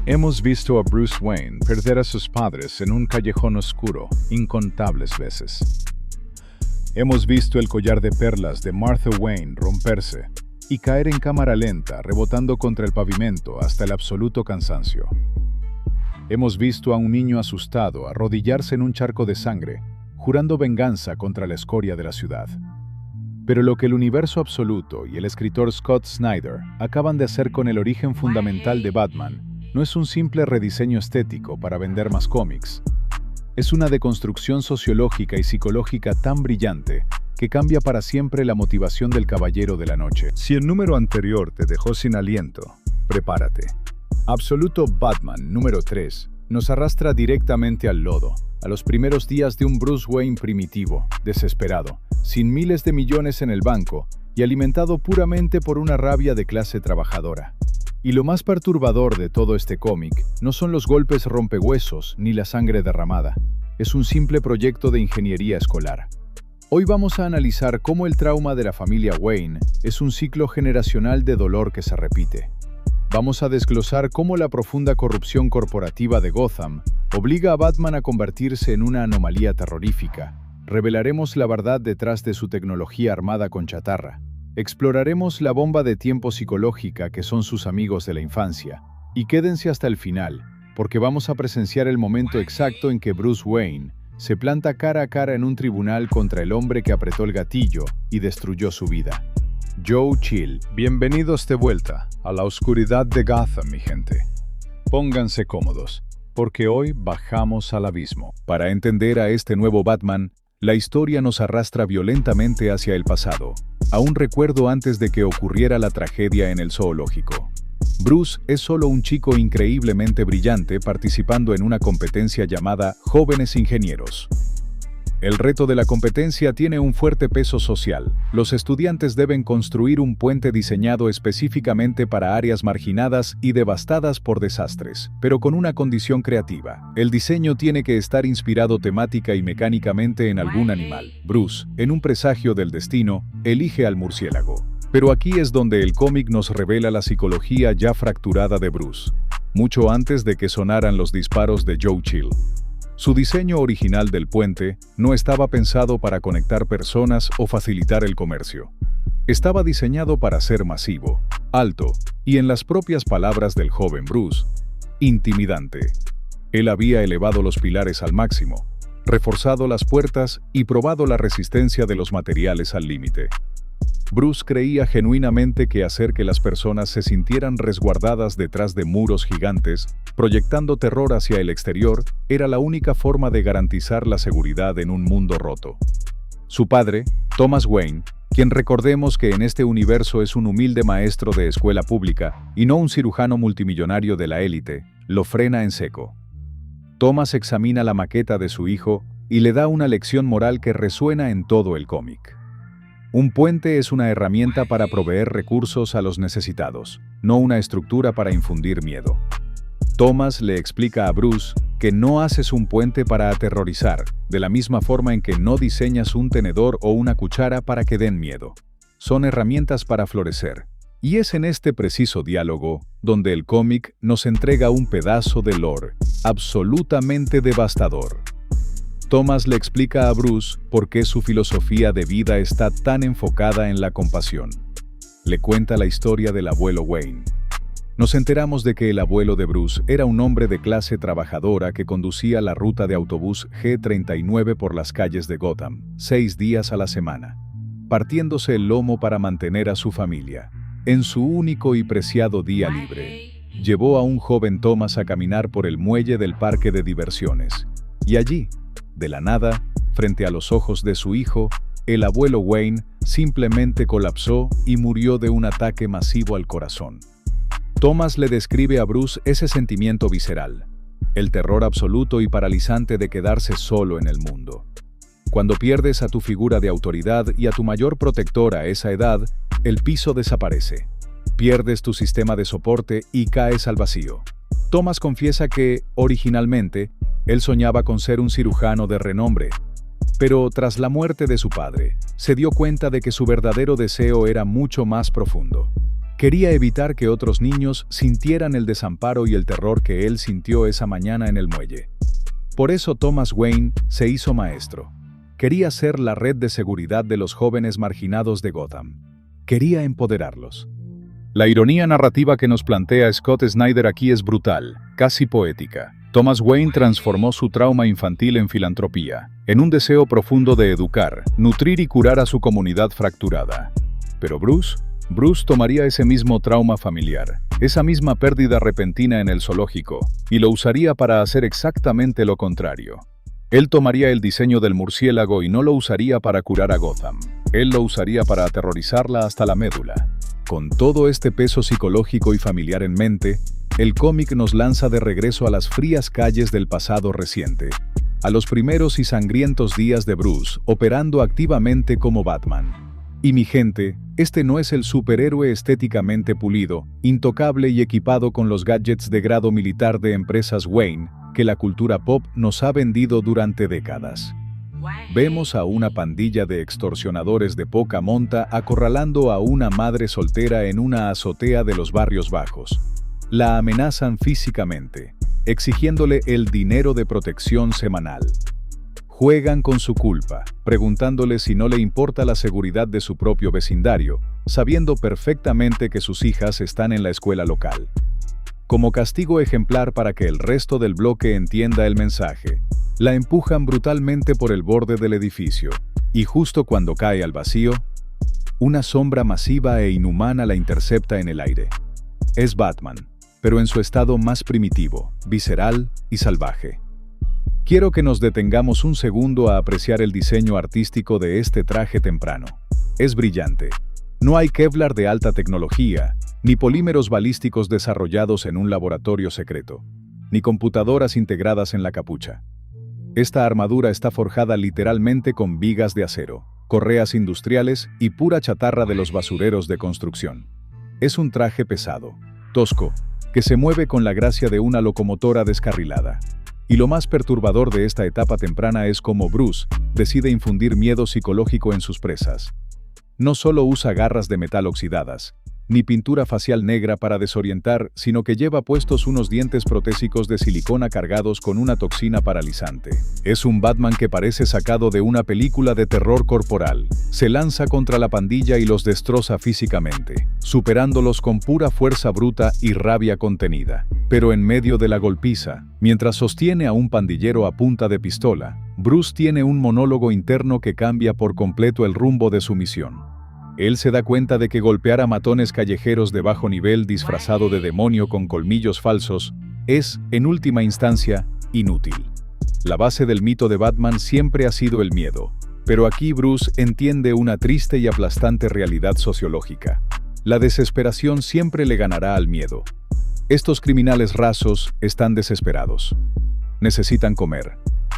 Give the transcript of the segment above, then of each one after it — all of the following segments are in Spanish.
Hemos visto a Bruce Wayne perder a sus padres en un callejón oscuro incontables veces. Hemos visto el collar de perlas de Martha Wayne romperse y caer en cámara lenta, rebotando contra el pavimento hasta el absoluto cansancio. Hemos visto a un niño asustado arrodillarse en un charco de sangre, jurando venganza contra la escoria de la ciudad. Pero lo que el universo absoluto y el escritor Scott Snyder acaban de hacer con el origen fundamental de Batman no es un simple rediseño estético para vender más cómics. Es una deconstrucción sociológica y psicológica tan brillante que cambia para siempre la motivación del Caballero de la Noche. Si el número anterior te dejó sin aliento, prepárate. Absoluto Batman número 3 nos arrastra directamente al lodo, a los primeros días de un Bruce Wayne primitivo, desesperado, sin miles de millones en el banco y alimentado puramente por una rabia de clase trabajadora. Y lo más perturbador de todo este cómic no son los golpes rompehuesos ni la sangre derramada. Es un simple proyecto de ingeniería escolar. Hoy vamos a analizar cómo el trauma de la familia Wayne es un ciclo generacional de dolor que se repite. Vamos a desglosar cómo la profunda corrupción corporativa de Gotham obliga a Batman a convertirse en una anomalía terrorífica. Revelaremos la verdad detrás de su tecnología armada con chatarra. Exploraremos la bomba de tiempo psicológica que son sus amigos de la infancia. Y quédense hasta el final, porque vamos a presenciar el momento exacto en que Bruce Wayne se planta cara a cara en un tribunal contra el hombre que apretó el gatillo y destruyó su vida. Joe Chill. Bienvenidos de vuelta a la oscuridad de Gotham, mi gente. Pónganse cómodos, porque hoy bajamos al abismo. Para entender a este nuevo Batman, la historia nos arrastra violentamente hacia el pasado, a un recuerdo antes de que ocurriera la tragedia en el zoológico. Bruce es solo un chico increíblemente brillante participando en una competencia llamada Jóvenes Ingenieros. El reto de la competencia tiene un fuerte peso social. Los estudiantes deben construir un puente diseñado específicamente para áreas marginadas y devastadas por desastres, pero con una condición creativa. El diseño tiene que estar inspirado temática y mecánicamente en algún animal. Bruce, en un presagio del destino, elige al murciélago. Pero aquí es donde el cómic nos revela la psicología ya fracturada de Bruce, mucho antes de que sonaran los disparos de Joe Chill. Su diseño original del puente no estaba pensado para conectar personas o facilitar el comercio. Estaba diseñado para ser masivo, alto y, en las propias palabras del joven Bruce, intimidante. Él había elevado los pilares al máximo, reforzado las puertas y probado la resistencia de los materiales al límite. Bruce creía genuinamente que hacer que las personas se sintieran resguardadas detrás de muros gigantes, proyectando terror hacia el exterior, era la única forma de garantizar la seguridad en un mundo roto. Su padre, Thomas Wayne, quien recordemos que en este universo es un humilde maestro de escuela pública y no un cirujano multimillonario de la élite, lo frena en seco. Thomas examina la maqueta de su hijo y le da una lección moral que resuena en todo el cómic. Un puente es una herramienta para proveer recursos a los necesitados, no una estructura para infundir miedo. Thomas le explica a Bruce que no haces un puente para aterrorizar, de la misma forma en que no diseñas un tenedor o una cuchara para que den miedo. Son herramientas para florecer. Y es en este preciso diálogo donde el cómic nos entrega un pedazo de lore absolutamente devastador. Thomas le explica a Bruce por qué su filosofía de vida está tan enfocada en la compasión. Le cuenta la historia del abuelo Wayne. Nos enteramos de que el abuelo de Bruce era un hombre de clase trabajadora que conducía la ruta de autobús G39 por las calles de Gotham, 6 días a la semana, partiéndose el lomo para mantener a su familia. En su único y preciado día libre, llevó a un joven Thomas a caminar por el muelle del parque de diversiones. Y allí, de la nada, frente a los ojos de su hijo, el abuelo Wayne simplemente colapsó y murió de un ataque masivo al corazón. Thomas le describe a Bruce ese sentimiento visceral, el terror absoluto y paralizante de quedarse solo en el mundo. Cuando pierdes a tu figura de autoridad y a tu mayor protector a esa edad, el piso desaparece. Pierdes tu sistema de soporte y caes al vacío. Thomas confiesa que, originalmente, él soñaba con ser un cirujano de renombre, pero tras la muerte de su padre, se dio cuenta de que su verdadero deseo era mucho más profundo. Quería evitar que otros niños sintieran el desamparo y el terror que él sintió esa mañana en el muelle. Por eso Thomas Wayne se hizo maestro. Quería ser la red de seguridad de los jóvenes marginados de Gotham. Quería empoderarlos. La ironía narrativa que nos plantea Scott Snyder aquí es brutal, casi poética. Thomas Wayne transformó su trauma infantil en filantropía, en un deseo profundo de educar, nutrir y curar a su comunidad fracturada. Pero Bruce tomaría ese mismo trauma familiar, esa misma pérdida repentina en el zoológico, y lo usaría para hacer exactamente lo contrario. Él tomaría el diseño del murciélago y no lo usaría para curar a Gotham. Él lo usaría para aterrorizarla hasta la médula. Con todo este peso psicológico y familiar en mente, el cómic nos lanza de regreso a las frías calles del pasado reciente, a los primeros y sangrientos días de Bruce operando activamente como Batman. Y mi gente, este no es el superhéroe estéticamente pulido, intocable y equipado con los gadgets de grado militar de empresas Wayne que la cultura pop nos ha vendido durante décadas. Vemos a una pandilla de extorsionadores de poca monta acorralando a una madre soltera en una azotea de los barrios bajos. La amenazan físicamente, exigiéndole el dinero de protección semanal. Juegan con su culpa, preguntándole si no le importa la seguridad de su propio vecindario, sabiendo perfectamente que sus hijas están en la escuela local. Como castigo ejemplar para que el resto del bloque entienda el mensaje, la empujan brutalmente por el borde del edificio, y justo cuando cae al vacío, una sombra masiva e inhumana la intercepta en el aire. Es Batman, pero en su estado más primitivo, visceral y salvaje. Quiero que nos detengamos un segundo a apreciar el diseño artístico de este traje temprano. Es brillante. No hay Kevlar de alta tecnología, ni polímeros balísticos desarrollados en un laboratorio secreto, ni computadoras integradas en la capucha. Esta armadura está forjada literalmente con vigas de acero, correas industriales y pura chatarra de los basureros de construcción. Es un traje pesado, tosco, que se mueve con la gracia de una locomotora descarrilada. Y lo más perturbador de esta etapa temprana es cómo Bruce decide infundir miedo psicológico en sus presas. No solo usa garras de metal oxidadas, ni pintura facial negra para desorientar, sino que lleva puestos unos dientes protésicos de silicona cargados con una toxina paralizante. Es un Batman que parece sacado de una película de terror corporal. Se lanza contra la pandilla y los destroza físicamente, superándolos con pura fuerza bruta y rabia contenida. Pero en medio de la golpiza, mientras sostiene a un pandillero a punta de pistola, Bruce tiene un monólogo interno que cambia por completo el rumbo de su misión. Él se da cuenta de que golpear a matones callejeros de bajo nivel disfrazado de demonio con colmillos falsos es, en última instancia, inútil. La base del mito de Batman siempre ha sido el miedo, pero aquí Bruce entiende una triste y aplastante realidad sociológica. La desesperación siempre le ganará al miedo. Estos criminales rasos están desesperados. Necesitan comer.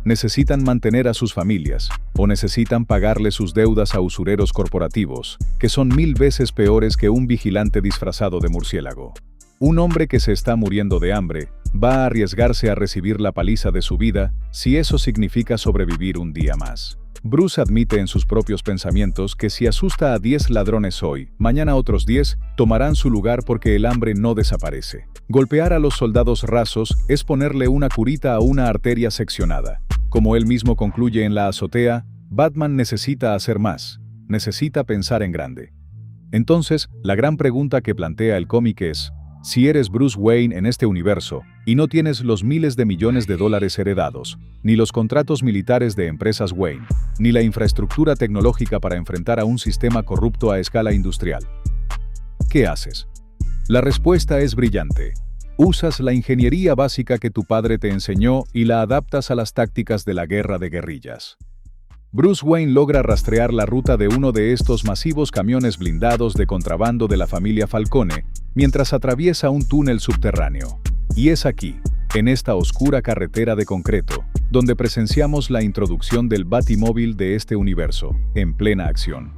Necesitan mantener a sus familias, o necesitan pagarle sus deudas a usureros corporativos, que son 1000 veces peores que un vigilante disfrazado de murciélago. Un hombre que se está muriendo de hambre va a arriesgarse a recibir la paliza de su vida si eso significa sobrevivir un día más. Bruce admite en sus propios pensamientos que si asusta a 10 ladrones hoy, mañana otros 10 tomarán su lugar porque el hambre no desaparece. Golpear a los soldados rasos es ponerle una curita a una arteria seccionada. Como él mismo concluye en la azotea, Batman necesita hacer más, necesita pensar en grande. Entonces, la gran pregunta que plantea el cómic es, si eres Bruce Wayne en este universo, y no tienes los miles de millones de dólares heredados, ni los contratos militares de empresas Wayne, ni la infraestructura tecnológica para enfrentar a un sistema corrupto a escala industrial, ¿qué haces? La respuesta es brillante. Usas la ingeniería básica que tu padre te enseñó y la adaptas a las tácticas de la guerra de guerrillas. Bruce Wayne logra rastrear la ruta de uno de estos masivos camiones blindados de contrabando de la familia Falcone mientras atraviesa un túnel subterráneo. Y es aquí, en esta oscura carretera de concreto, donde presenciamos la introducción del Batimóvil de este universo, en plena acción.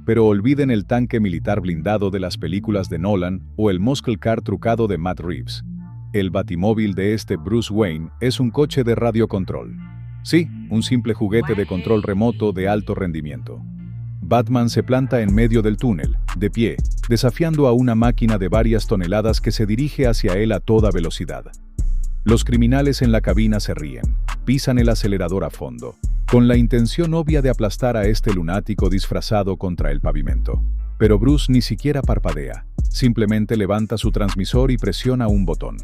Pero olviden el tanque militar blindado de las películas de Nolan o el muscle car trucado de Matt Reeves. El Batimóvil de este Bruce Wayne es un coche de radiocontrol. Sí, un simple juguete de control remoto de alto rendimiento. Batman se planta en medio del túnel, de pie, desafiando a una máquina de varias toneladas que se dirige hacia él a toda velocidad. Los criminales en la cabina se ríen, pisan el acelerador a fondo, con la intención obvia de aplastar a este lunático disfrazado contra el pavimento. Pero Bruce ni siquiera parpadea, simplemente levanta su transmisor y presiona un botón.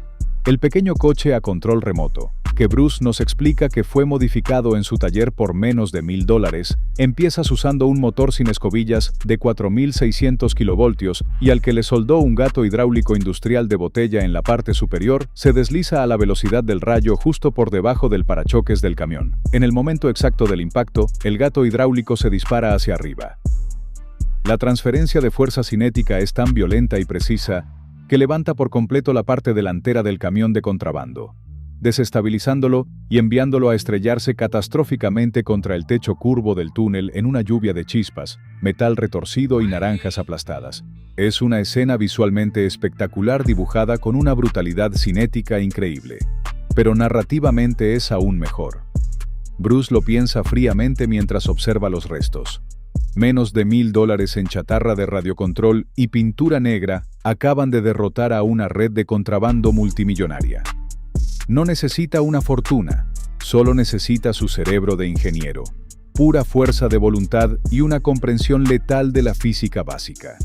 El pequeño coche a control remoto, que Bruce nos explica que fue modificado en su taller por menos de $1,000, empiezas usando un motor sin escobillas de 4.600 kilovoltios y al que le soldó un gato hidráulico industrial de botella en la parte superior, se desliza a la velocidad del rayo justo por debajo del parachoques del camión. En el momento exacto del impacto, el gato hidráulico se dispara hacia arriba. La transferencia de fuerza cinética es tan violenta y precisa que levanta por completo la parte delantera del camión de contrabando, desestabilizándolo y enviándolo a estrellarse catastróficamente contra el techo curvo del túnel en una lluvia de chispas, metal retorcido y naranjas aplastadas. Es una escena visualmente espectacular dibujada con una brutalidad cinética increíble, pero narrativamente es aún mejor. Bruce lo piensa fríamente mientras observa los restos. Menos de $1,000 en chatarra de radiocontrol y pintura negra acaban de derrotar a una red de contrabando multimillonaria. No necesita una fortuna, solo necesita su cerebro de ingeniero, pura fuerza de voluntad y una comprensión letal de la física básica.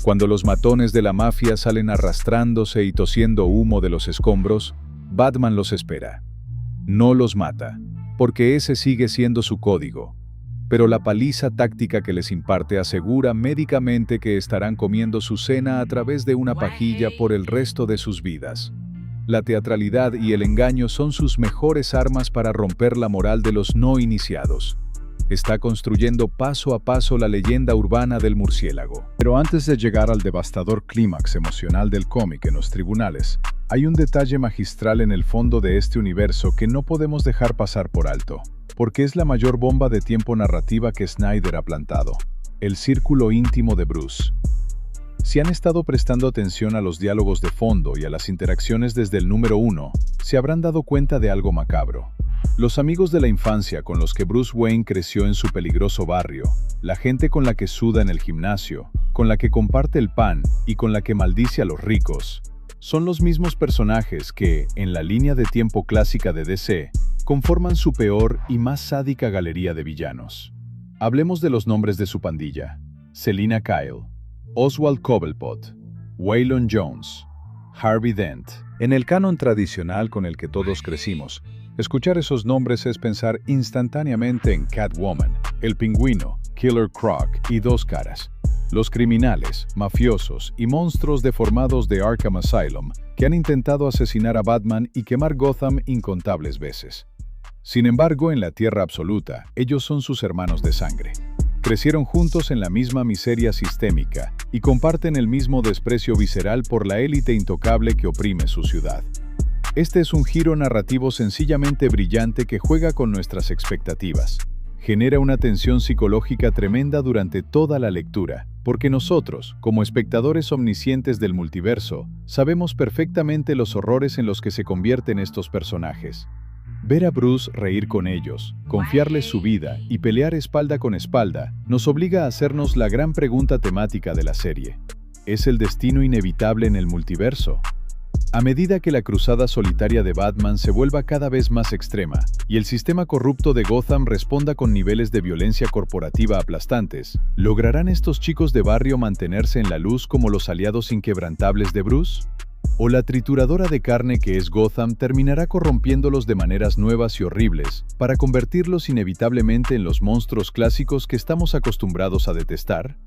Cuando los matones de la mafia salen arrastrándose y tosiendo humo de los escombros, Batman los espera. No los mata, porque ese sigue siendo su código. Pero la paliza táctica que les imparte asegura médicamente que estarán comiendo su cena a través de una pajilla por el resto de sus vidas. La teatralidad y el engaño son sus mejores armas para romper la moral de los no iniciados. Está construyendo paso a paso la leyenda urbana del murciélago. Pero antes de llegar al devastador clímax emocional del cómic en los tribunales, hay un detalle magistral en el fondo de este universo que no podemos dejar pasar por alto, porque es la mayor bomba de tiempo narrativa que Snyder ha plantado: el círculo íntimo de Bruce. Si han estado prestando atención a los diálogos de fondo y a las interacciones desde el número 1, se habrán dado cuenta de algo macabro. Los amigos de la infancia con los que Bruce Wayne creció en su peligroso barrio, la gente con la que suda en el gimnasio, con la que comparte el pan y con la que maldice a los ricos, son los mismos personajes que, en la línea de tiempo clásica de DC, conforman su peor y más sádica galería de villanos. Hablemos de los nombres de su pandilla: Selina Kyle, Oswald Cobblepot, Waylon Jones, Harvey Dent. En el canon tradicional con el que todos crecimos, escuchar esos nombres es pensar instantáneamente en Catwoman, el Pingüino, Killer Croc y Dos Caras, los criminales, mafiosos y monstruos deformados de Arkham Asylum que han intentado asesinar a Batman y quemar Gotham incontables veces. Sin embargo, en la Tierra Absoluta, ellos son sus hermanos de sangre. Crecieron juntos en la misma miseria sistémica y comparten el mismo desprecio visceral por la élite intocable que oprime su ciudad. Este es un giro narrativo sencillamente brillante que juega con nuestras expectativas. Genera una tensión psicológica tremenda durante toda la lectura, porque nosotros, como espectadores omniscientes del multiverso, sabemos perfectamente los horrores en los que se convierten estos personajes. Ver a Bruce reír con ellos, confiarles su vida y pelear espalda con espalda nos obliga a hacernos la gran pregunta temática de la serie: ¿es el destino inevitable en el multiverso? A medida que la cruzada solitaria de Batman se vuelva cada vez más extrema y el sistema corrupto de Gotham responda con niveles de violencia corporativa aplastantes, ¿lograrán estos chicos de barrio mantenerse en la luz como los aliados inquebrantables de Bruce? ¿O la trituradora de carne que es Gotham terminará corrompiéndolos de maneras nuevas y horribles para convertirlos inevitablemente en los monstruos clásicos que estamos acostumbrados a detestar?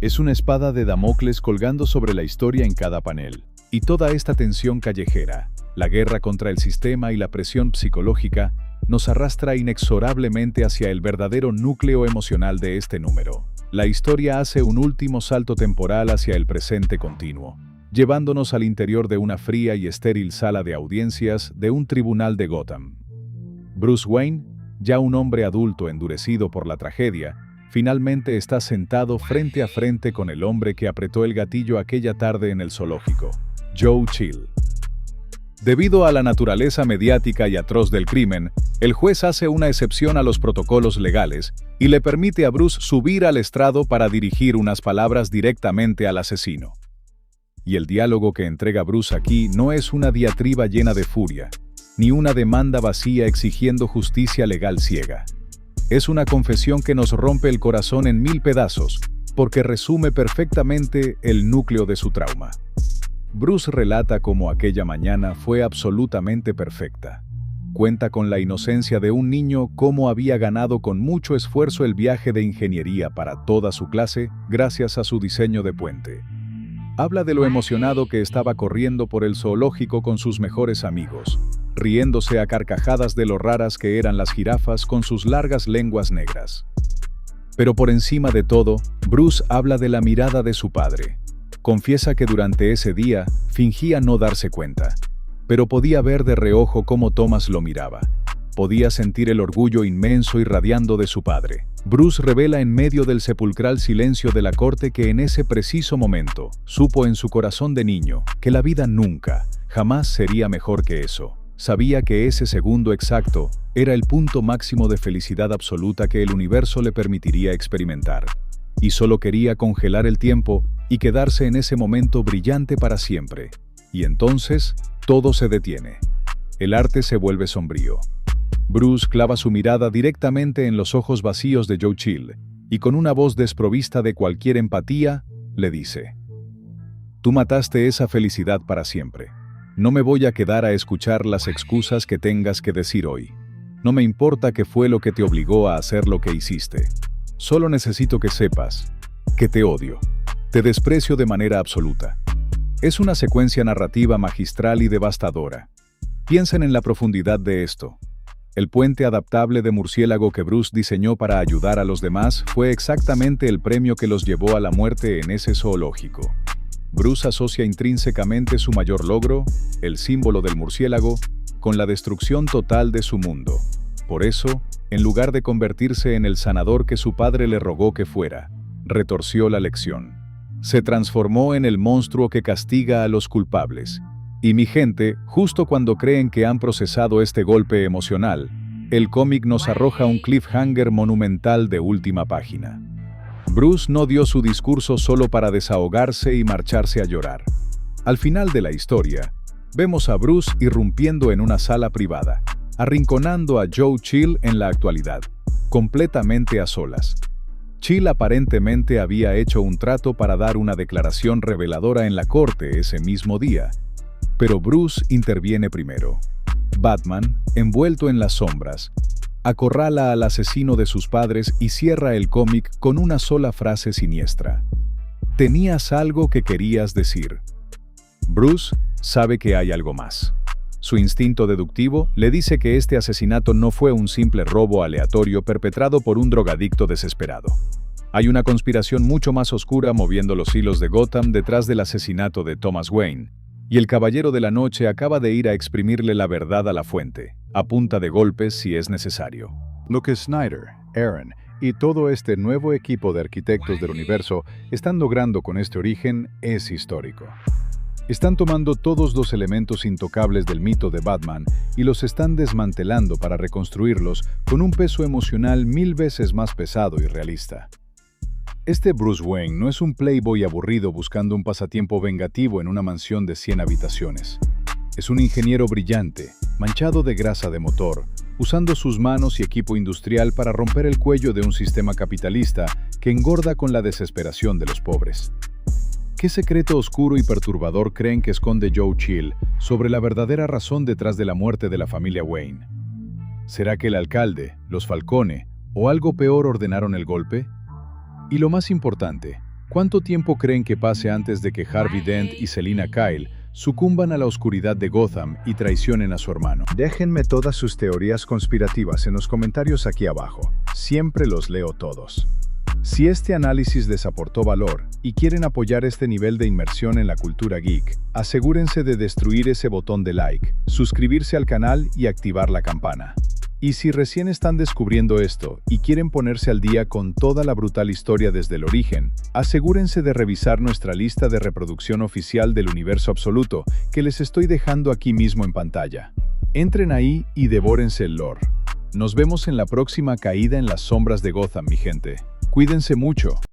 Es una espada de Damocles colgando sobre la historia en cada panel. Y toda esta tensión callejera, la guerra contra el sistema y la presión psicológica, nos arrastra inexorablemente hacia el verdadero núcleo emocional de este número. La historia hace un último salto temporal hacia el presente continuo, llevándonos al interior de una fría y estéril sala de audiencias de un tribunal de Gotham. Bruce Wayne, ya un hombre adulto endurecido por la tragedia, finalmente está sentado frente a frente con el hombre que apretó el gatillo aquella tarde en el zoológico, Joe Chill. Debido a la naturaleza mediática y atroz del crimen, el juez hace una excepción a los protocolos legales y le permite a Bruce subir al estrado para dirigir unas palabras directamente al asesino. Y el diálogo que entrega Bruce aquí no es una diatriba llena de furia, ni una demanda vacía exigiendo justicia legal ciega. Es una confesión que nos rompe el corazón en 1000 pedazos, porque resume perfectamente el núcleo de su trauma. Bruce relata cómo aquella mañana fue absolutamente perfecta. Cuenta con la inocencia de un niño cómo había ganado con mucho esfuerzo el viaje de ingeniería para toda su clase gracias a su diseño de puente. Habla de lo emocionado que estaba corriendo por el zoológico con sus mejores amigos, riéndose a carcajadas de lo raras que eran las jirafas con sus largas lenguas negras. Pero por encima de todo, Bruce habla de la mirada de su padre. Confiesa que durante ese día fingía no darse cuenta, pero podía ver de reojo cómo Thomas lo miraba. Podía sentir el orgullo inmenso irradiando de su padre. Bruce revela en medio del sepulcral silencio de la corte que en ese preciso momento supo en su corazón de niño que la vida nunca, jamás sería mejor que eso. Sabía que ese segundo exacto era el punto máximo de felicidad absoluta que el universo le permitiría experimentar. Y solo quería congelar el tiempo y quedarse en ese momento brillante para siempre. Y entonces, todo se detiene. El arte se vuelve sombrío. Bruce clava su mirada directamente en los ojos vacíos de Joe Chill, y con una voz desprovista de cualquier empatía, le dice: «Tú mataste esa felicidad para siempre. No me voy a quedar a escuchar las excusas que tengas que decir hoy. No me importa qué fue lo que te obligó a hacer lo que hiciste. Solo necesito que sepas que te odio. Te desprecio de manera absoluta». Es una secuencia narrativa magistral y devastadora. Piensen en la profundidad de esto. El puente adaptable de murciélago que Bruce diseñó para ayudar a los demás fue exactamente el premio que los llevó a la muerte en ese zoológico. Bruce asocia intrínsecamente su mayor logro, el símbolo del murciélago, con la destrucción total de su mundo. Por eso, en lugar de convertirse en el sanador que su padre le rogó que fuera, retorció la lección. Se transformó en el monstruo que castiga a los culpables. Y mi gente, justo cuando creen que han procesado este golpe emocional, el cómic nos arroja un cliffhanger monumental de última página. Bruce no dio su discurso solo para desahogarse y marcharse a llorar. Al final de la historia, vemos a Bruce irrumpiendo en una sala privada, arrinconando a Joe Chill en la actualidad, completamente a solas. Chill aparentemente había hecho un trato para dar una declaración reveladora en la corte ese mismo día, pero Bruce interviene primero. Batman, envuelto en las sombras, acorrala al asesino de sus padres y cierra el cómic con una sola frase siniestra: «Tenías algo que querías decir». Bruce sabe que hay algo más. Su instinto deductivo le dice que este asesinato no fue un simple robo aleatorio perpetrado por un drogadicto desesperado. Hay una conspiración mucho más oscura moviendo los hilos de Gotham detrás del asesinato de Thomas Wayne, y el Caballero de la Noche acaba de ir a exprimirle la verdad a la fuente, a punta de golpes si es necesario. Lo que Snyder, Aaron y todo este nuevo equipo de arquitectos del universo están logrando con este origen es histórico. Están tomando todos los elementos intocables del mito de Batman y los están desmantelando para reconstruirlos con un peso emocional 1000 veces más pesado y realista. Este Bruce Wayne no es un playboy aburrido buscando un pasatiempo vengativo en una mansión de 100 habitaciones. Es un ingeniero brillante, manchado de grasa de motor, usando sus manos y equipo industrial para romper el cuello de un sistema capitalista que engorda con la desesperación de los pobres. ¿Qué secreto oscuro y perturbador creen que esconde Joe Chill sobre la verdadera razón detrás de la muerte de la familia Wayne? ¿Será que el alcalde, los Falcone o algo peor ordenaron el golpe? Y lo más importante, ¿cuánto tiempo creen que pase antes de que Harvey Dent y Selina Kyle sucumban a la oscuridad de Gotham y traicionen a su hermano? Déjenme todas sus teorías conspirativas en los comentarios aquí abajo. Siempre los leo todos. Si este análisis les aportó valor y quieren apoyar este nivel de inmersión en la cultura geek, asegúrense de destruir ese botón de like, suscribirse al canal y activar la campana. Y si recién están descubriendo esto y quieren ponerse al día con toda la brutal historia desde el origen, asegúrense de revisar nuestra lista de reproducción oficial del universo absoluto, que les estoy dejando aquí mismo en pantalla. Entren ahí y devórense el lore. Nos vemos en la próxima caída en las sombras de Gotham, mi gente. Cuídense mucho.